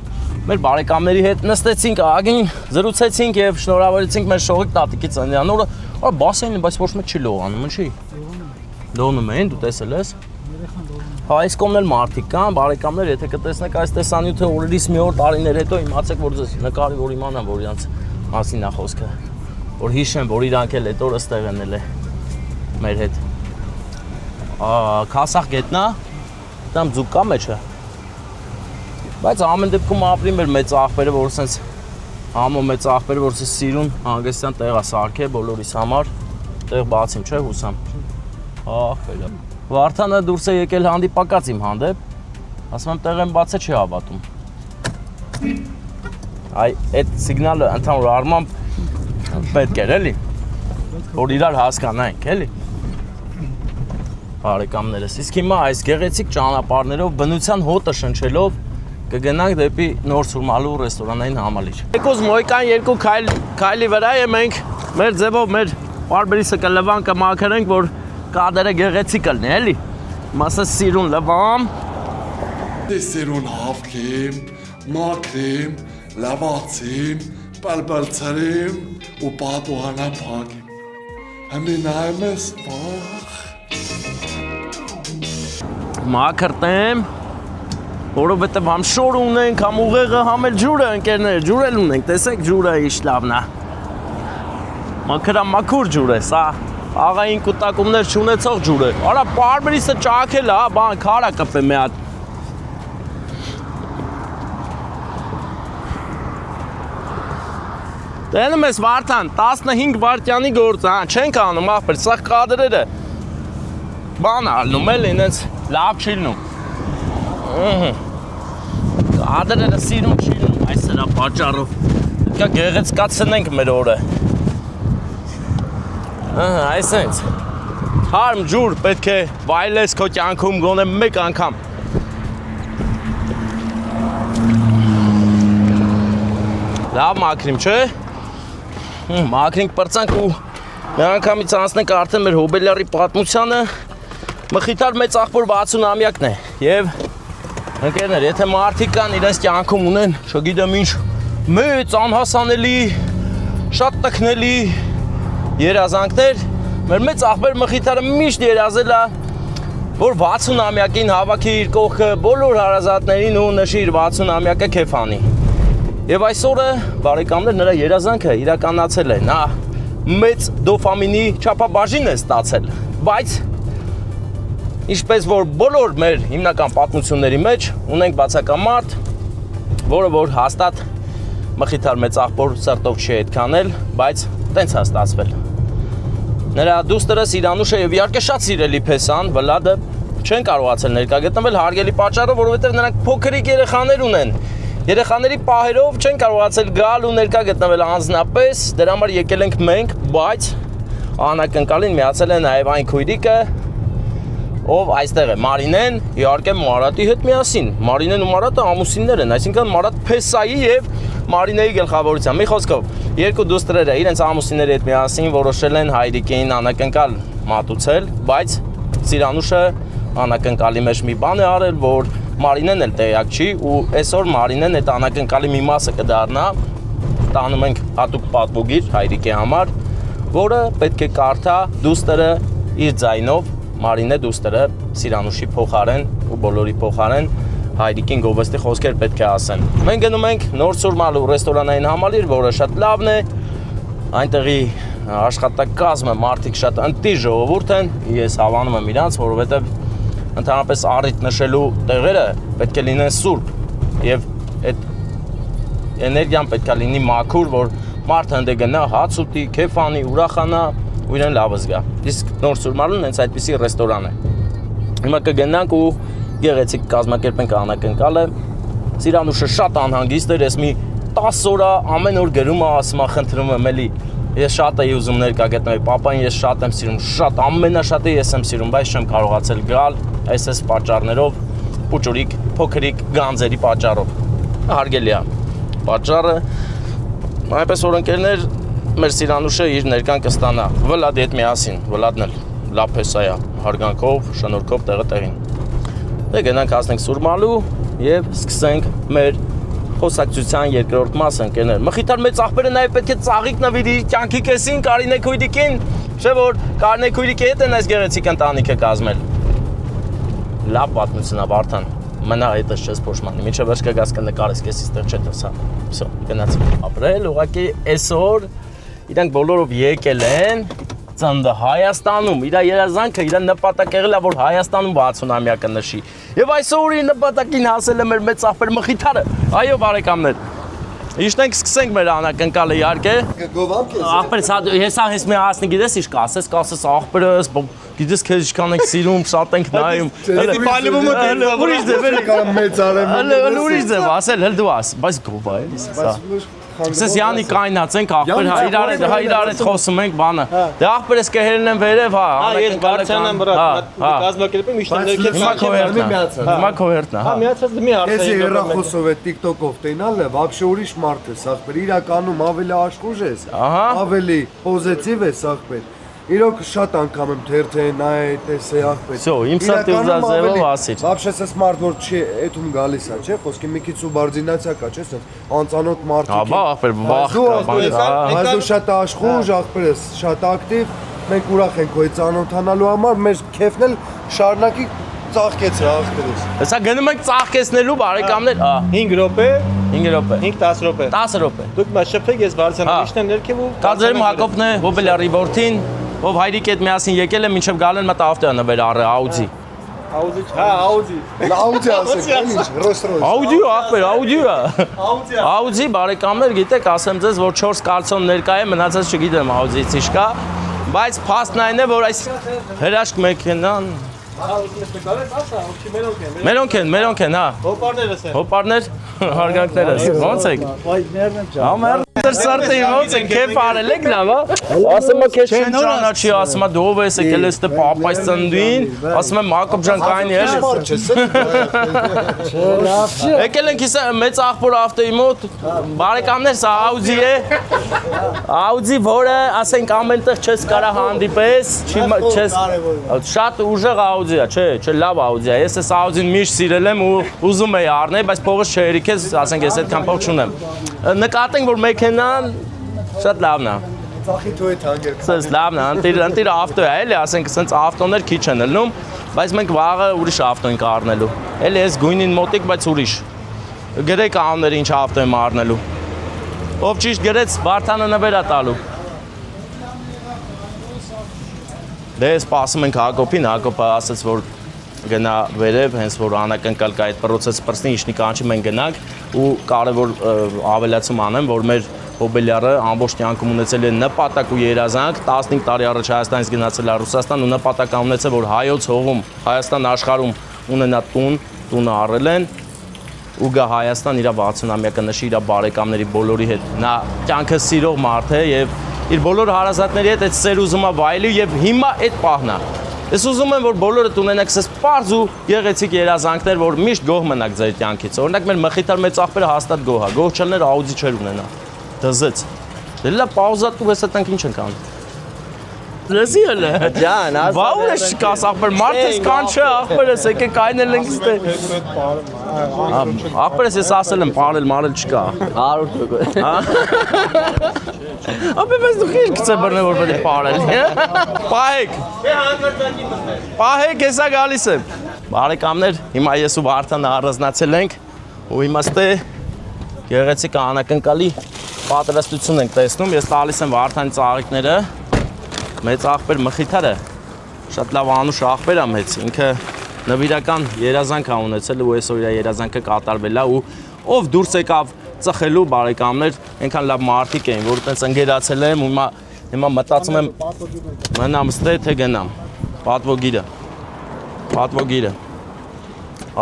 մեր բարեկամների հետ նստեցինք, ագին զրուցեցինք եւ շնորհավորեցինք մեր շողիկ տատիկի ծննդյան օրը։ Արա բասենին, բայց ոչ մեկ չի լողանում, ինչի։ Լողնում են, դու տեսել ես։ Հա, այս կողմն էլ մարդիկ կան, բարեկամներ, եթե կտեսնեք այս տեսանյութը օրերից մի օր տարիներ հետո իմացեք, որ ձեզ նկարի որ իմանամ, որ իրանց մասին է խոսքը։ Որ հիշեմ, որ իրանք էլ այդ օրը ստեղ են էլ մեր հետ։ Քասախ գետնա, դամ ձուկ կա մեջը։ Բայց ամեն դեպքում ապրի մեր մեծ աղբերը, որ սենց համո մեծ աղբերը, որ սենց սիրուն հանգստյան տեղ է սարքե բոլորիս համար, տեղ բացիմ, չէ հուսամ։ Աղբերը։ Վարդանը դուրս է եկել հանդիպակաց իմ հանդեպ, ասում եմ տեղ եմ բացե չի հավատում։ Այ այդ սիգնալը ընդհանուր առմամբ պետք էր էլի, որ իրար հասկանանք էլի։ Բարեկամներս, իսկ հիմա այս գեղեցիկ ճանապարհներով բնության հոտը շնչելով կգնանք դեպի նոր Սուրմալու ռեստորանային համալիր։ Եկոս մոյկան 2 քայլի վրա է մենք մեր ձևով մեր բարբերիսը կլվան կմաքրենք, որ կադրը գեղեցիկ կլինի, էլի։ Մասը սիրուն լվամ։ Սիրուն հավքեմ, մաքրեմ, լավացեմ, պալպալցրեմ ու պատուհանա փակեմ։ Համի նայում ես, Մաքրտեմ, որովհետև համ շոր ունենք, համ ուղեղը, համ էլ ջուրը ընկերներ, ջուր էլ ունենք, տեսեք ջուրը ինչ լավն է։ Մաքրամաքուր ջուր է, սա աղային կուտակումներ չունեցող ջուր է։ Արա բարբերիսը ճաքել է, բան քարա կպե մի հատ։ Տենում ես Վարդան, 15 վայրկյանի գործ, չենք անում ախպեր, սա կադրերը բան ալնում էլ ինձ լավ չի լինում։ Կադրերը սիրուն չի լինում այս սրա պատճառով։ Պետք է գեղեցկացնենք մեր օրը։ Այսենց հարմ ջուր պետք է վայելես քո կյանքում գոնե մեկ անգամ։ Լավ մաքրիմ, չէ՞։ Մաքրինք պրծանք ու մի անգամից անցնենք արդեն մեր հոբելյարի պատմությանը։ Մխիթար մեծ աղբոր 60-ամյակն է եւ ընկերներ, եթե մարդիկ կան իրենց կյանքում ունեն, չգիտեմ ինչ, մեծ անհասանելի, շատ տքնելի երազանքներ, մեր մեծ աղբեր Մխիթարը միշտ երազել է, որ 60-ամյակին հավաքի իր կողքը բոլոր հարազատներին ու նշի իր 60-ամյակը քեֆ անի։ Եվ այսօրը բարեկամներ նրա երազանքը իրականացել է, նա մեծ դոֆամինի չափաբաժին է ստացել, բայց ինչպես որ բոլոր մեր հիմնական պատմությունների մեջ ունենք բացական մարդ, որը որ հաստատ մխիթար մեծ աղբոր սրտով չի այդքանել, բայց տենց է ստացվել։ Նրա դուստրը Սիրանուշը եւ իհարկե շատ սիրելի Փեսան, Վլադը չեն կարողացել ներկա գտնվել հարգելի պատճառով, որովհետեւ նրանք փոքրիկ երեխաներ ունեն։ Երեխաների պահերով չեն կարողացել գալ ու ներկա գտնվել անձնապես, դրա համար եկել ենք մենք, բայց անակնկալին միացել է նաեւ այն քույրիկը, ով այստեղ է, Մարինեն, իհարկե Մարատի հետ միասին։ Մարինեն ու Մարատը ամուսիններ են, այսինքն Մարատ Փեսայի եւ Մարինեի գլխավորությամբ։ Մի խոսքով, երկու դուստրերը իրենց ամուսինների հետ միասին որոշել են հայրիկին անակնկալ մատուցել, բայց Սիրանուշը անակնկալի մեջ մի բան է արել, որ Մարինեն էլ տեղյակ չի ու այսօր Մարինեն այդ անակնկալի մի մասը կդառնա, տանում ենք հատուկ պատվոգիր հայրիկի համար, որը պետք է կարդա դուստրը իր ձայնով Մարինե դուստրը Սիրանուշի փոխարեն ու բոլորի փոխարեն հայրիկին գովեստի խոսքեր պետք է ասեն։ Մենք գնում ենք Նոր Սուրմալու ռեստորանային համալիր, որը շատ լավն է։ Այնտեղի աշխատակազմը մարդիկ շատ ընտիր ժողովուրդ են։ Ես հավանում եմ իրանց, որովհետև ընդհանրապես առիթ նշելու տեղերը պետք է լինեն սուրբ եւ այդ էներգիան պետք է լինի մաքուր, որ մարդը հանդե գնա, հաց ուտի, քեֆանի, ուրախանա ու իրեն լավը զգա։ Իսկ Նոր Սուրմալուն հենց այդպիսի ռեստորան է։ Հիմա կգնանք ու գեղեցիկ կազմակերպենք անակնկալը։ Սիրանուշը շատ անհանգիստ էր, ես մի 10 օր ամեն օր գրում եմ, ասում եմ, խնդրում եմ, էլի ես շատ էի ուզում ներկա գտնվել, պապային ես շատ եմ սիրում, շատ ամենաշատը ես եմ սիրում, բայց չեմ կարողացել գալ այս պատճառներով, փոքրիկ գանձերի պատճառով։ Հարգելի է պատճառը, այնպես որ ընկերներ մեր Սիրանուշը իր ներկան կստանա Վլադի հետ միասին, Վլադն էլ լավ Փեսա է, հարգանքով, շնորհքով տեղը տեղին։ Դե գնանք հասնենք Սուրմալու եւ սկսենք մեր խոսակցության երկրորդ մասը, ընկերներ։ Մխիթար մեծ աղբերը նաեւ պետք է ծաղիկ նվիրի կյանքի կեսին Կարինե քույրիկին, չէ՞ որ Կարինե քույրիկի հետ են այս գեղեցիկ ընտանիքը կազմել։ Լավ պատմություն է, Վարդան։ Մնա հետս չես փոշմանի, միջև վերջ կգաս կնկարես, քեզ իստեղ չէ դասա։ Всё, գնացինք։ Ապրել, ուղղակի այսօր իրանք բոլորով եկել են ծննդը Հայաստանում, իր երազանքը, իր նպատակը եղել է, որ Հայաստանում 60-ամյակը նշի։ Եվ այսօր իր նպատակին հասել է մեր մեծ աղբեր Մխիթարը։ Այո, բարեկամներ։ Իշտենք սկսենք մեր անակնկալը իհարկե։ Գովամ քեզ։ Աղբերս ես հենց մի հասնի գիտես ինչ կասես աղբերս, գիտես քեզ ինչքան ենք սիրում, շատ ենք նայում։ Էդի բալիվումը դե ուրիշ դե կամ մեծ արեմ։ ուրիշ դե ասել, հəl դու աս, բայց գովա էլի սա։ Սես Յանի կայնացենք աղբեր, իրար հետ խոսում ենք բանը։ Դե աղբերս կհերն են վերև, հա։ Ես բարձրան եմ բրատ, կազմակերպեմ միշտ ներքև Հիմա քո հերթն է։ Հա, միացած մի հարց Ես հեռախոսով է TikTok-ով տենալն է, вообще ուրիշ մարդ է աղբեր, իրականում ավելի աշխուժ ես, ավելի պոզիտիվ ես աղբեր։ Իրոք շատ անգամ եմ թերթե նայ տեսե աղբեր։ Всё, իմ սատիզազեվով ասիր։ Вообще ես մարդ որ չի էդում գալիս է, չէ՞, խոսքի մի քիչ սուբարդինացիա կա, չէ՞, ասես անծանոթ մարդիկ։ Ահա, աղբեր, վախ կա, Բայց դու շատ աշխուժ աղբեր ես, շատ ակտիվ։ Մենք ուրախ ենք քո ծանոթանալու համար, մեր քեֆն էլ շարունակի ծաղկեցրա աղբերս։ Հեսա գնում ենք ծաղկեցնելու բարեկամներ, 5 րոպե, 5 րոպե, 5-10 րոպե։ 10 րոպե։ Դուք մա շփեք, ես բարձրան միշտ եմ ներքև ու Կազերում Հակոբն է, Հոբելյարի որդին, ով հայրիկի հետ միասին եկել է, մինչև գալեն մտ ավտոյը նվեր առը Աուդի։ Աուդի, հա, Աուդի։ Աուդի ասեք, ինչ, Rolls-Royce։ Աուդի աղբեր, Աուդի։ Աուդի բարեկամներ, գիտեք, ասեմ ձեզ, որ 4 կալցոն ներկա է, մնացած չգիտեմ Աուդիից ինչ կա, բայց փաստն այն է, որ այս հրաշք մեքենան Մերոնք են, հա։ Հոպարներ, հարգանքներս, ոնց եք։ Ամերներ սարտի, ոնց եք, քեֆ արել եք լավ, հա։ Ասում եմ քեզ չեն ճանաչի, ասում եմ դու ով ես եկել ես դե պապայց ծննդին, ասում եմ Հակոբ ջան կայնի էլ։ Եկել ենք իսա մեծ աղբոր ավտոյի մոտ, բարեկամներ, սա Audi է։ Audi, որը ասենք ամենտեղ չես կարա հանդիպես, չես շատ ուժեղ Audi է, չէ, լավ Audi է։ Ես այս Audi-ն միշտ սիրել եմ ու ուզում էի առնել, բայց փողս չհերիքես, ասենք ես այդքան փող չունեմ։ Նկատենք, որ մեքենան շատ լավն է։ Ծախի թույ թանկեր։ Սենց լավն է, ընտիր ավտո է, էլի, ասենք, սենց ավտոներ քիչ են ելնում, բայց մենք վաղը ուրիշ ավտո ենք առնելու։ Էլի ես գույնին մոտիկ, բայց ուրիշ։ Գրեք անունները ինչ ավտո եմ առնելու։ Ով ճիշտ գրեց, Վարդանը նվեր է տալու։ Դե սպասում ենք Հակոբին, Հակոբը ասաց, որ գնա վերև, հենց որ անակնկալ կա այդ պրոցեսը պրսնի իշնի կանչի մենք գնանք ու կարևոր ավելացում անեմ, որ մեր Հոբելյարը ամբողջ կյանքում ունեցել է նպատակ ու երազանք 15 տարի առաջ Հայաստանից գնացել է Ռուսաստան ու նպատակ ունեցել, որ հայոց հողում Հայաստան աշխարհում ունենա տունը առել են ու գա Հայաստան իր 60-ամյակը նշի իր բարեկամների բոլորի հետ։ Նա կյանքը սիրող մարդ է եւ իր բոլոր հարազատների հետ այդ սեր ուզում է վայելի եւ հիմա այդ պահն է։ Ես ուզում եմ, որ բոլորդ ունենաք սես պարզ ու գեղեցիկ երազանքներ, որ միշտ գոհ մնաք ձեր կյանքից։ Օրինակ մեր մխիթար մեծ աղբերը հաստատ գոհ է, գոհ չլներ Audi չէր ունենա։ Դզեց։ Դե լա պաուզա դու ես այդտեղ ինչ ենք անում։ Լսի հələ։ Ջան, բաուր ես չկաս աղբեր, մարդես կան չէ, աղբերս եկեք այնել ենք ստե։ Աղբերս ես ասել եմ, պարել մարել չկա։ 100%։ Ապե բայց դու քիչ գցե բռնե որ պետք է պարել։ Պահեք։ Պահեք, հեսա գալիս եմ։ Բարեկամներ, հիմա ես ու Վարդանը առանձնացել ենք ու իմաստե գեղեցիկ անակնկալի պատրաստություն ենք տեսնում։ Ես տալիս եմ Վարդանի ծաղիկները։ Մեծ աղբեր մխիթարը շատ լավ անուշ աղբեր է մեծ, ինքը նվիրական երազանք է ունեցել ու այսօր իր երազանքը կատարվել է ու ով դուրս եկավ ծխելու բարեկամներ, այնքան լավ մարդիկ էին, որ տենց ընկերացել եմ ու հիմա մտածում եմ մնամ ստե թե գնամ։ Պատվոգիրը։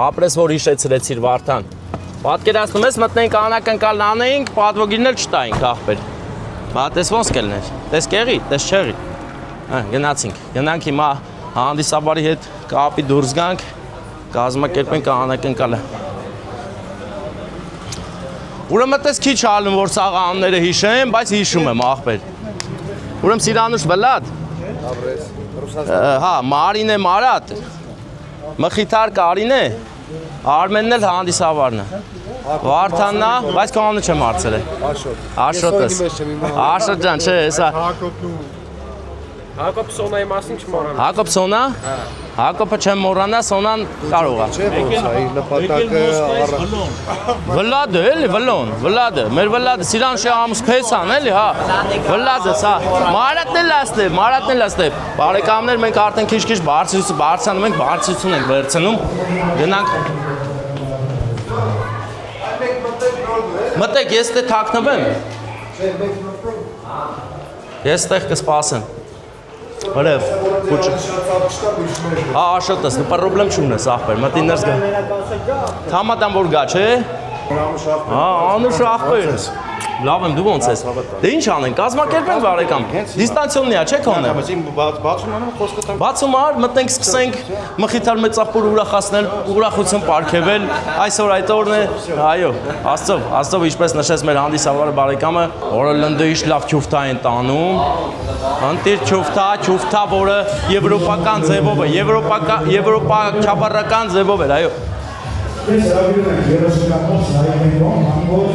Ապրես որ հիշեցրեցիր Վարդան։ Պատկերացնում ես մտնենք անակնկալ անեինք, պատվոգիրն էլ չտայինք աղբեր։ Բա տես ոնց կլներ։ Տես կեղի, տես չեղի։ Գնանք հիմա հանդիսաբարի հետ կապի դուրս գանք, կազմակերպենք անակնկալը։ Ուրեմն տես քիչ ալում որ սաղ անները հիշեմ, բայց հիշում եմ աղբեր։ Ուրեմն Սիրանուշ Վլադ։ Հա, Մարին է Մարատ։ Մխիթար Կարին է։ Արմենն էլ հանդիսավարն է։ Վարդանն է, բայց կանոնը չեմ հարցել է։ Աշոտս։ Աշոտ ջան, չէ, հեսա։ Հակոբ Սոնայի մասին չմոռանա։ Հակոբ Սոնա։ Հակոբը չեմ մոռանա, Սոնան կարող է։ Չէ՞ ոնց է, իր նպատակը Վլադը, էլի, Վլադը, մեր Վլադը, Սիրանշի ամուս փեսան, էլի, հա։ Վլադը, սա։ Մարատն էլ աստե։ Բարեկամներ, մենք արդեն քիչ-քիչ բարձրանում ենք, բարձրություն ենք վերցնում։ Գնանք։ Մտեք, ես դե թաքնվեմ։ Ես տեղ կսպասեմ։ Բարև, կուչ։ Հա, աշոտս, դու պրոբլեմ չունես, աղբեր, մտի ներս գա։ Թամատան որ գա, չէ։ Հա, անուշ աղբեր։ Լավ եմ, դու ոնց ես։ Դե ինչ անենք, կազմակերպենք բարեկամ։ Դիստանցիոննիա, չէ՞ քոնը։ Բացում ար, մտնենք, սկսենք մխիթար մեծ աղբոր ուրախացնել, ուրախություն պարգևել։ Այսօր այդ օրն է, այո, Աստծով ինչպես նշեց մեր հանդիսավարը բարեկամը, որը լնդեիշ լավ չուֆթա են տանում։ Անտիր չուֆթա, որը եվրոպական ձևով է, եվրոպական ձևով է, այո։ Ես հրավիրում ենք երաշնականոց հայտնիքում, որ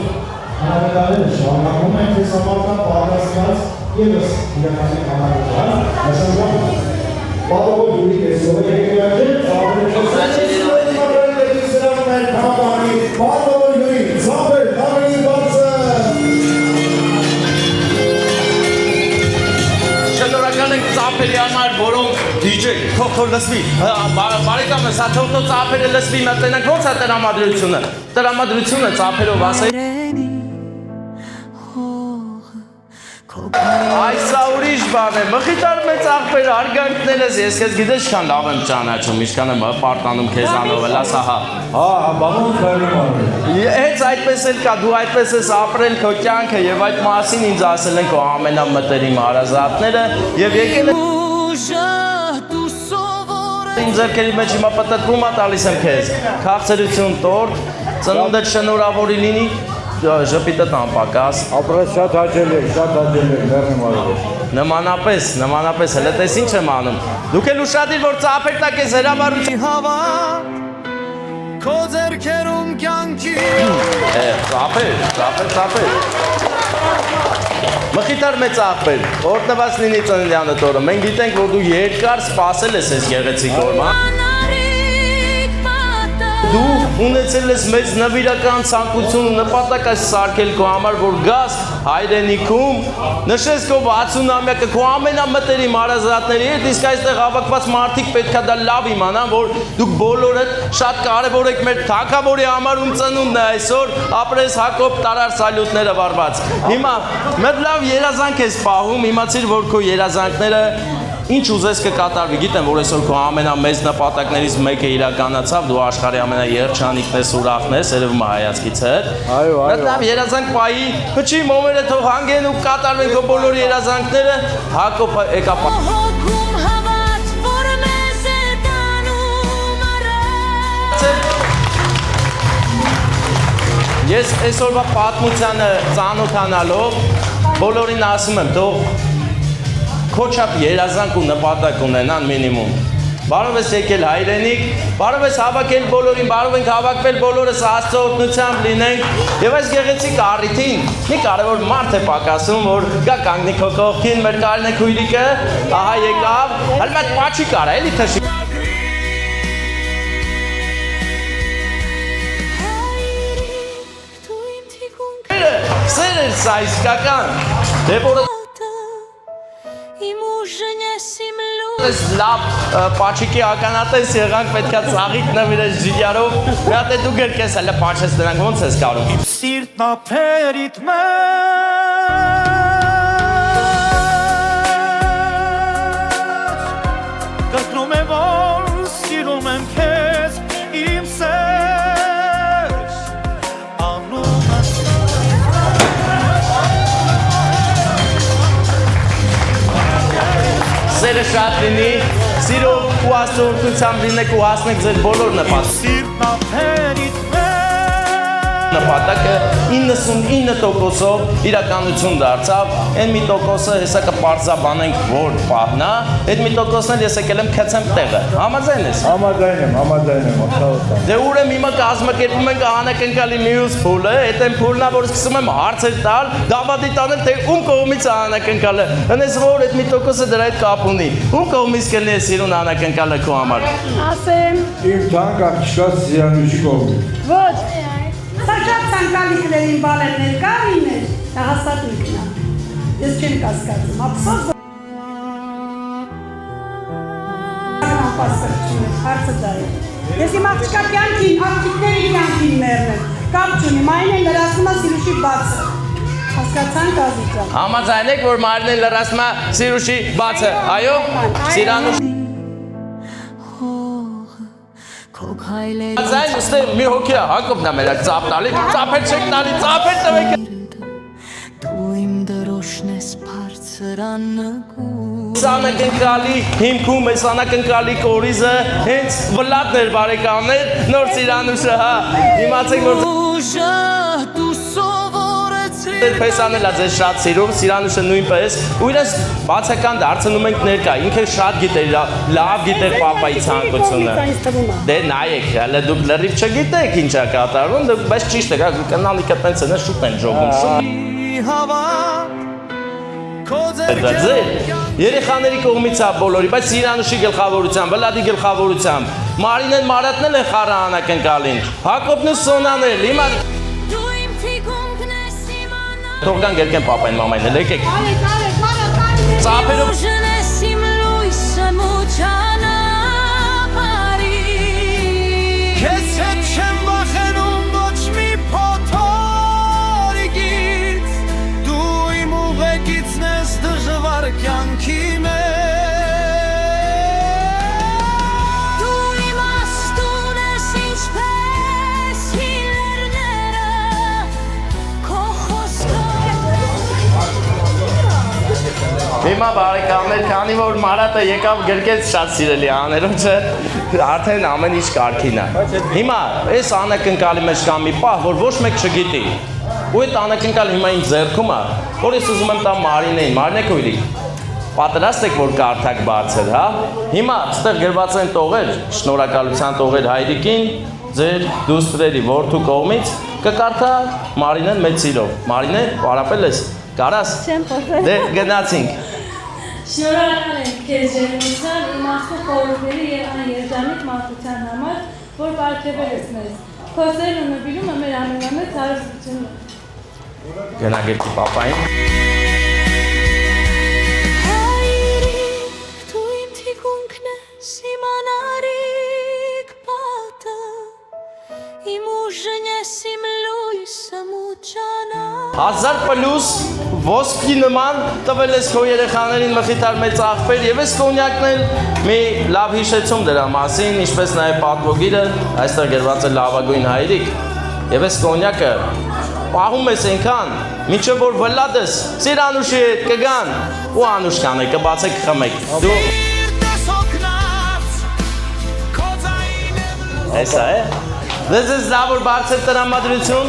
հանրակալերը շարունակում են տեսամարտան պատրաստված ևս իրականի կանալության, նշանված պատողով յուրի տեսով է եկրաջել, Շնորհակալ ենք ծափերի համար, որոնք DJ, թող լսվի, բարեկամը, սա թող ծափերը լսվի, մտնենք ոնց է տրամադրությունը ծափերով ասել։ Այսա ուրիշ բան է, մխիթար մեծ աղբեր արգանքներս, ես քեզ գիտես չքան լավ եմ ճանաչում, ինչքան եմ պարտանում քեզանով, լա սա հա։ Հա, բանում քայլում անում։ Հենց այդպես էլ կա, դու այդպես ես ապրել քո կյանքը եւ այդ մասին ինձ ասել են քո ամենամտերիմ հարազատները եւ եկել են Իմ ձեռքերի մեջ հիմա պտտվում է տալիս եմ քեզ, քաղցրություն, տորտ, ծնունդդ շնորհավորի լինի, ժպիտը տանպակաս։ Ապրես շատ հաճելի է, մերնեմ արել։ Նմանապես, հլը տես ինչ եմ անում։ Դուք էլ ուշադիր, որ ծափեր տակ ես հրավառություն հավատ քո ձեռքերում կյանքի ծափեր։ Մխիթար մեծ աղբեր, օրտնված լինի ծննդյանդ օրը, մենք գիտենք, որ դու երկար սպասել ես այս գեղեցիկ օրը։ դու ունեցել ես մեծ նվիրական ցանկություն ու նպատակ այս սարքել քո համար, որ գաս հայրենիքում, նշես քո 60-ամյակը քո ամենամտերիմ հարազատների հետ, իսկ այստեղ հավաքված մարդիկ պետքա դա լավ իմանան, որ դուք բոլորդ շատ կարևոր եք մեր թագավորի համար, ում ծնունդն է այսօր, ապրես Հակոբ տարար սալյուտները վարված։ Հիմա մեր լավ երազանք ես պահում, իմացիր, որ քո երազանքները ինչ ուզես կկատարվի, գիտեմ, որ այսօր քո ամենամեծ նպատակներից մեկը իրականացավ, դու աշխարհի ամենաերջանիկն ես, ուրախն ես, երևում է հայացքից հետ։ Այո, այո։ Լավ երազանք պայի, փչի մոմերը թող հանգեն ու կատարվեն քո բոլոր երազանքները, Հակոբը եկա Հոգում հավատ, որ մեզ է տանում առաջ Ես այսօրվա պատմությանը ծանոթանալով բոլորին ասում եմ, թող քո չափ երազանք ու նպատակ ունենան մինիմում։ Բարով ես եկել հայրենիք, բարով ես հավաքել բոլորին, բարով ենք հավաքվել բոլորս Աստծո օգնությամբ լինենք եւ այս գեղեցիկ առիթին մի կարևոր մարդ է պակասում, որ գա կանգնի քո կողքին, մեր Կարինեկ Հույրիկը, ահա եկավ, հələ մատ պաչի կարա, էլի թշի։ Սեր էր սա իսկական, դե որը Իմ ուժն ես իմ լույս Ես լավ պաչիկի ականատես եղանք, պետքա ծաղիկ նվիրես ժիգարով, մի հատ է դու գրկես, հələ պաչես դրանք, ոնց ես կարող։ Սիրտն ափերիդ մեջ Կրկնում է, որ սիրում եմ քեզ, իմ սեր Անունս Սերը շատ լինի, սիրով ու աստորությունությամբ լինեք ու հասնեք ձեր բոլոր նպատակները։ Սիրտն ափերիդ մեջ Նպատակը 99%-ով իրականություն դարձավ, այն մի տոկոսը հեսա կպարզաբանենք որ պահնա, այդ մի տոկոսն էլ ես եկել եմ քցեմ տեղը, համաձայն ես։ Համաձայն եմ, ախտավտա։ Դե ուրեմն հիմա կազմակերպում ենք անակնկալի մյուս փուլը, այդ այն փուլն է, որ սկսում եմ հարցեր տալ, դավադի տանել, թե ում կողմից է անակնկալը։ Հենց որ այդ մի տոկոսը դրա հետ կապ ունի։ Ում կողմից կլինի սիրուն անակնկալը քո համար։ Ասեմ, Իմ թանկ աղջկած Զիրանուշի կողմից։ ոչ, սա շատ ցանկալի կլերին բալեր ներկա լիներ, դա հաստատ ինքնա, ես չեմ կասկածում, ապսոս հարցը դա է, ես իմ աղջկա կյանքին, աղջիկների կյանքին մերն եմ, կապ չունի, մային են լրացնում է Սիրուշի բացը, հասկացանք ազիջան։ Համաձայն եք, որ Մարին են լրացնում է Սիրուշի բացը, այո, Սիրանուշ Ձայն ուստեղ մի հոգի է, Հակոբն է մերակ ծապ տալի, ծապեր չեք տալի, ծապեր տվեք Դու իմ դրոշն ես բարձր աննկու Այս անակնկալի հիմքում, այս անակնկալի կորիզը հենց վլատն էր բարեկամներ, նոր Սիրանուշը, հա, իմացեք, որ Ուժը դու սովորեցրի պես անելա ձեզ շատ սիրում, Սիրանուշը նույնպես, ու իրենց բացական դարձնում ենք ներկա, ինքը շատ գիտեր, լավ գիտեր պապայի ցանկությունը Դե նայեք, հələ դուք լրիվ չգիտեք ինչ է կատարվում, բայց ճիշտ է, կնալիքը տենց են, շուտ են ժողում, շուտ Հավատ Քո Ձեր երեխաների կողմից է բոլորի, բայց Սիրանուշի գլխավորությամբ, Վլադի գլխավորությամբ, Մարինեն Մարատն էլ է խառը անակնկալին, Հակոբն ու Սոնան էլ, հիմա Դու իմ թիկունքն ես իմ անա թող գան գերկեն պապային մամային էլ, եկեք Ծափերով Ուժն ես իմ լույսը մուչանա բարի Քեզ հետ չեմ վախենում ոչ մի փոթորիկից Դու իմ ուղեկիցն ես դժվար կյանքի Դու իմ աստուն ես ինչպես հիլերները Քո Հիմա բարեկամներ, քանի որ Մարատը եկավ գրկեց շատ սիրելի աներոջը, արդեն ամեն ինչ կարգին է։ Հիմա այս անակնկալի մեջ կա մի պահ, որ ոչ մեկ չգիտի։ Ու այդ անակնկալը հիմա իմ ձեռքում է, որ ես ուզում եմ տա Մարինեին, Մարինեկ Հույրիկ։ Պատրաստ եք որ կարդակ բարձր, հա։ Հիմա այստեղ գրված են տողեր, շնորհակալության տողեր հայրիկին, ձեր դուստրերի որդու կողմից կկարդա Մարինեն մեծ սիրով։ Մարինե, պարապել ես։ Կարաս։ Չեմ փոխել։ Դե գնացինք։ Շնորհակալ եմ քեզ ջերմության, իմաստու խորհուրդների եւ աներջանիկ մարդության համար, որ պարգևել ես մեզ։ Քո սերն ու նվիրումը մեր ամենամեծ հարստությունն է։ Գնագետի պապային։ Հայրիկ, դու իմ թիկունքն ես, իմ անարիք պատը, իմ ուժն ես, իմ լույսը մուճանա։ 1000 պլյուս ոսկի նման տվել ես քո երեխաներին մխիթար մեծ աղբեր եւ ես կոնյակն էլ մի լավ հիշեցում դրա մասին, ինչպես նաեւ պատվոգիրը, այստեղ գրված է լավագույն հայրիկ։ Եվ ես կոնյակը պահում ես այնքան, մինչև որ վլադես ծիր Անուշի հետ կգան ու Անուշկան է կբացեք խմեք։ Դու Էսա է։ This is լավ որ բարձր տրամադրություն,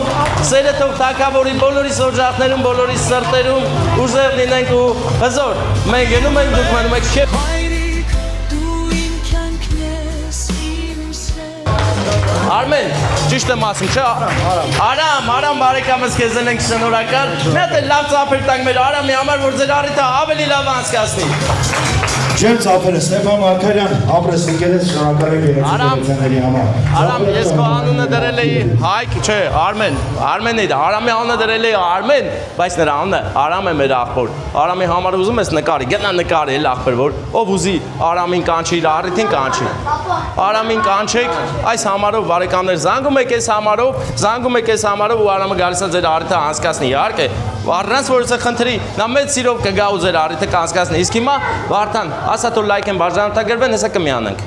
սերը թող թակավորի բոլորիս օջախներում, բոլորիս սրտերում, ուժեղ լինենք ու հզոր։ Մենք գնում ենք, դուք մնում եք շեփ։ Հայրիկ, դու իմ կյանքն ես, իմ սեր։ Արմեն, ճիշտ եմ ասում, չէ՞։ Արամ, բարեկամս քեզ ենք շնորհակալ։ Մի հատ լավ ծափեր տանք մեր Արամի համար, որ ձեր առիթը ավելի լավ անցկացնի։ Ջեր ծափերը Ստեփան Մարգարյան, ապրես եկել ես շնորհակալ եմ երեխաների համար։ Արամ, ես քո անունը դրել էի Հայկ, չէ, Արմենն է, Արամի անունը դրել էի Արմեն, բայց նրա անունը Արամ է մեր աղբոր։ Արամի համար ուզում ես նկարի, գտնա նկարի էլ աղբոր, որ ով ուզի Արամին կանչի, իր առիթին կանչի։ Արամին կանչեք, այս համարով բարեկամներ զանգում եք այս համարով ու Արամը գալիս է ձեր առիթը անցկացնի, իհարկե։ Առանց որ ես խնդրի, նա մեծ սիրով կգա ու ձեր առիթը կանցկացնի։ Իսկ հիմա Վարդան, ասա թող լայք են բաժանորդագրվեն, հեսա կմիանանք։